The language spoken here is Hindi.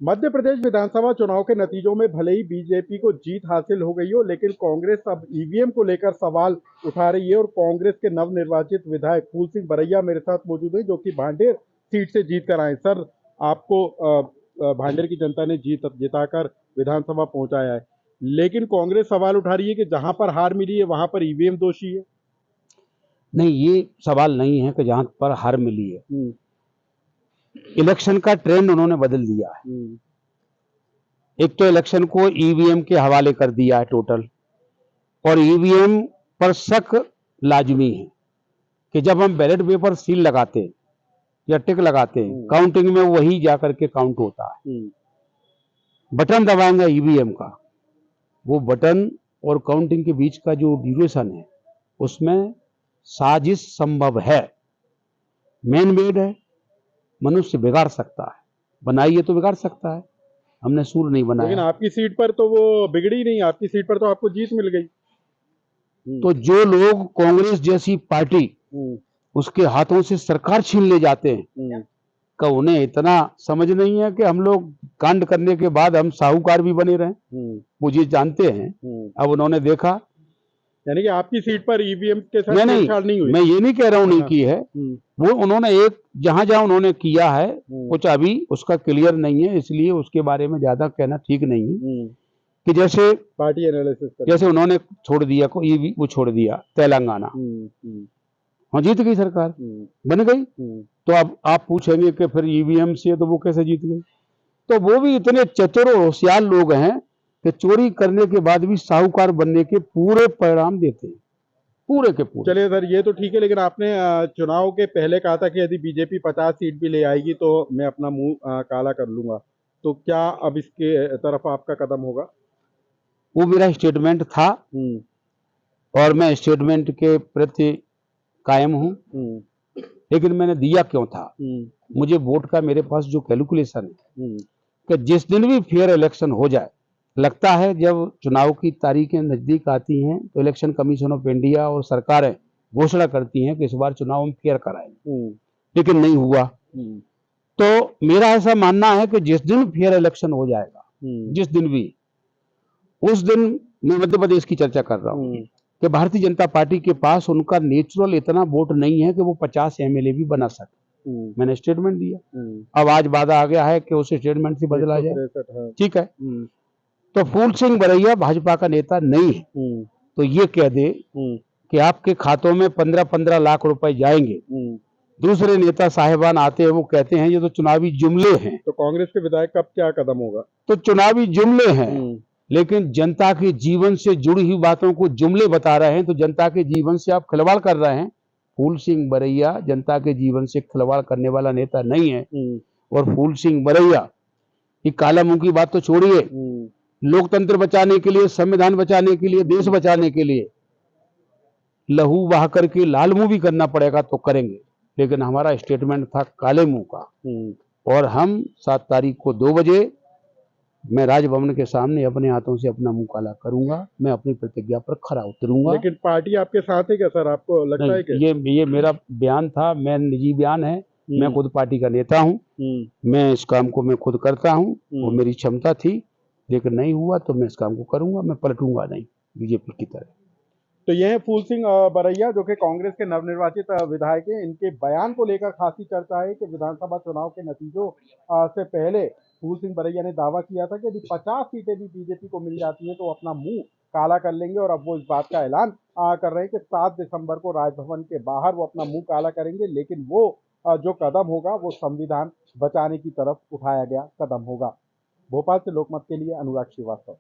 मध्य प्रदेश विधानसभा चुनाव के नतीजों में भले ही बीजेपी को जीत हासिल हो गई हो, लेकिन कांग्रेस अब ईवीएम को लेकर सवाल उठा रही है और कांग्रेस के नवनिर्वाचित विधायक फूल सिंह बरैया मेरे साथ मौजूद हैं, जो कि भांडेर सीट से जीत कर आए। सर, आपको भांडेर की जनता ने जिताकर विधानसभा पहुंचाया है, लेकिन कांग्रेस सवाल उठा रही है कि जहां पर हार मिली है वहां पर ईवीएम दोषी है। नहीं, ये सवाल नहीं है कि जहां पर हार मिली है। इलेक्शन का ट्रेंड उन्होंने बदल दिया है। एक तो इलेक्शन को ईवीएम के हवाले कर दिया है टोटल, और ईवीएम पर शक लाजमी है कि जब हम बैलेट पेपर सील लगाते हैं या टिक लगाते हैं, काउंटिंग में वही जाकर के काउंट होता है। बटन दबाएंगे ईवीएम का, वो बटन और काउंटिंग के बीच का जो ड्यूरेशन है उसमें साजिश संभव है, मैन मेड है, मनुष्य बिगाड़ सकता है, बनाइए तो बिगाड़ सकता है, हमने सूर नहीं बनाया। लेकिन आपकी सीट पर तो वो बिगड़ी नहीं, आपकी सीट पर तो आपको जीत मिल गई। तो जो लोग कांग्रेस जैसी पार्टी उसके हाथों से सरकार छीन ले जाते हैं, का उन्हें इतना समझ नहीं है कि हम लोग कांड करने के बाद हम साहूकार भी बने रहे। मुझे जानते हैं, अब उन्होंने देखा। यानी कि आपकी सीट पर ईवीएम के साथ छेड़छाड़ नहीं हुई। मैं ये नहीं कह रहा हूं नहीं की है, वो उन्होंने एक जहां जहां उन्होंने किया है कुछ अभी उसका क्लियर नहीं है, इसलिए उसके बारे में ज्यादा कहना ठीक नहीं है। कि जैसे पार्टी एनालिसिस जैसे उन्होंने छोड़ दिया को वो छोड़ दिया तेलंगाना, हाँ जीत गई सरकार, बन गई। तो अब आप पूछेंगे कि फिर ईवीएम से तो वो कैसे जीत गई? तो वो भी इतने चतुर और होशियार लोग हैं कि चोरी करने के बाद भी साहूकार बनने के पूरे परिणाम देते हैं, पूरे के पूरे। चलिए सर, ये तो ठीक है, लेकिन आपने चुनाव के पहले कहा था कि यदि बीजेपी 50 सीट भी ले आएगी तो मैं अपना मुंह काला कर लूंगा, तो क्या अब इसके तरफ आपका कदम होगा? वो मेरा स्टेटमेंट था और मैं स्टेटमेंट के प्रति कायम हूं, लेकिन मैंने दिया क्यों था? मुझे वोट का मेरे पास जो कैलकुलेशन है कि जिस दिन भी फेयर इलेक्शन हो जाए, लगता है जब चुनाव की तारीखें नजदीक आती हैं तो इलेक्शन कमीशन ऑफ इंडिया और सरकारें घोषणा करती हैं कि इस बार चुनाव हम फेयर कराएंगे, लेकिन नहीं हुआ। तो मेरा ऐसा मानना है कि जिस दिन फेयर इलेक्शन हो जाएगा, जिस दिन भी, उस दिन मैं मध्य प्रदेश की चर्चा कर रहा हूं कि भारतीय जनता पार्टी के पास उनका नेचुरल इतना वोट नहीं है कि वो 50 एमएलए भी बना सके। मैंने स्टेटमेंट दिया, अब आज वादा आ गया है कि उस स्टेटमेंट से बदला जाए, ठीक है। तो फूल सिंह बरैया भाजपा का नेता नहीं है, तो ये कह दे कि आपके खातों में 15-15 लाख रुपए जाएंगे। दूसरे नेता साहिबान आते हैं, वो कहते हैं ये तो चुनावी जुमले हैं। तो कांग्रेस के विधायक का क्या कदम होगा? तो चुनावी जुमले हैं, लेकिन जनता के जीवन से जुड़ी हुई बातों को जुमले बता रहे हैं, तो जनता के जीवन से आप खिलवाड़ कर रहे हैं। फूल सिंह बरैया जनता के जीवन से खिलवाड़ करने वाला नेता नहीं है। और फूल सिंह बरैया ये काला मुंह की बात तो छोड़िए, लोकतंत्र बचाने के लिए, संविधान बचाने के लिए, देश बचाने के लिए लहू बहा करके लाल मुंह भी करना पड़ेगा तो करेंगे, लेकिन हमारा स्टेटमेंट था काले मुंह का। और हम 7 तारीख को 2 बजे मैं राजभवन के सामने अपने हाथों से अपना मुंह काला करूंगा, मैं अपनी प्रतिज्ञा पर खरा उतरूंगा। लेकिन पार्टी आपके साथ है क्या सर? आपको लगता है कि ये मेरा बयान था, मैं निजी बयान है, मैं खुद पार्टी का नेता हूं, मैं इस काम को मैं खुद करता हूं, वो मेरी क्षमता थी, लेकिन नहीं हुआ तो मैं इस काम को करूंगा, मैं पलटूंगा नहीं बीजेपी की तरह। तो यह है फूल सिंह बरैया, जो कि कांग्रेस के नवनिर्वाचित विधायक हैं। इनके बयान को लेकर खासी चर्चा है कि विधानसभा चुनाव के नतीजों से पहले फूल सिंह बरैया ने दावा किया था कि यदि 50 सीटें भी बीजेपी को मिल जाती है तो अपना मुंह काला कर लेंगे, और अब वो इस बात का ऐलान कर रहे हैं कि 7 दिसंबर को राजभवन के बाहर वो अपना मुंह काला करेंगे, लेकिन वो जो कदम होगा वो संविधान बचाने की तरफ उठाया गया कदम होगा। भोपाल से लोकमत के लिए अनुराग श्रीवास्तव।